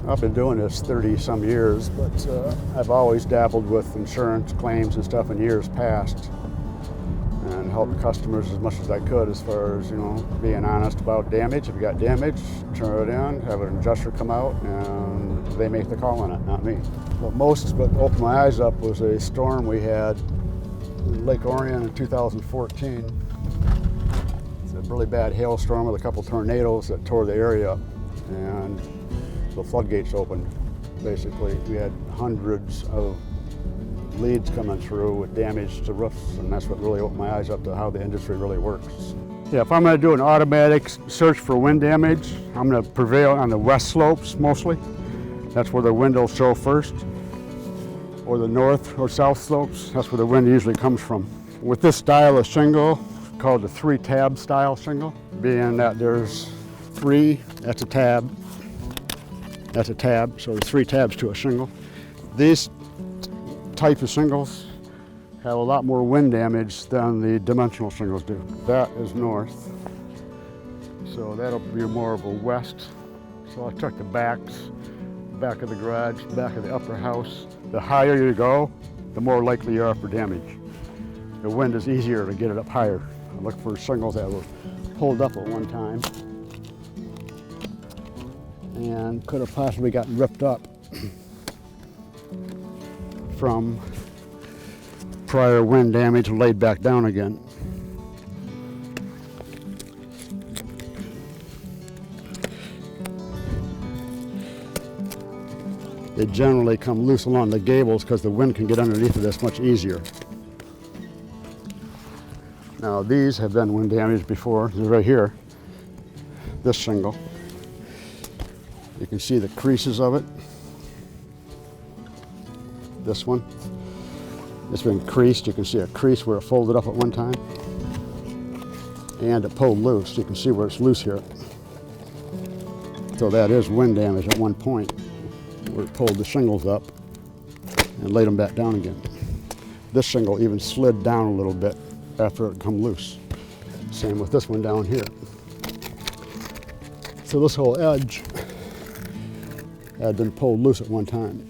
I've been doing this 30-some years, but I've always dabbled with insurance claims and stuff in years past, and helped customers as much as I could as far as, being honest about damage. If you got damage, turn it in, have an adjuster come out, and they make the call on it, not me. What opened my eyes up was a storm we had in Lake Orion in 2014. It's a really bad hailstorm with a couple tornadoes that tore the area up, and the floodgates opened. Basically, we had hundreds of leads coming through with damage to roofs, and that's what really opened my eyes up to how the industry really works. Yeah, if I'm going to do an automatic search for wind damage, I'm going to prevail on the west slopes mostly. That's where the wind will show first. Or the north or south slopes, that's where the wind usually comes from. With this style of shingle, called the 3-tab style shingle, being that there's 3, that's a tab, so there's 3 tabs to a shingle. These type of shingles have a lot more wind damage than the dimensional shingles do. That is north, so that'll be more of a west. So I took the back of the garage, back of the upper house. The higher you go, the more likely you are for damage. The wind is easier to get it up higher. I look for shingles that were pulled up at one time and could have possibly gotten ripped up from prior wind damage and laid back down again. They generally come loose along the gables because the wind can get underneath of this much easier. Now these have been wind damaged before. They're right here, this shingle. You can see the creases of it. This one, it's been creased. You can see a crease where it folded up at one time. And it pulled loose. You can see where it's loose here. So that is wind damage at one point, where it pulled the shingles up and laid them back down again. This shingle even slid down a little bit after it come loose. Same with this one down here. So this whole edge had been pulled loose at one time.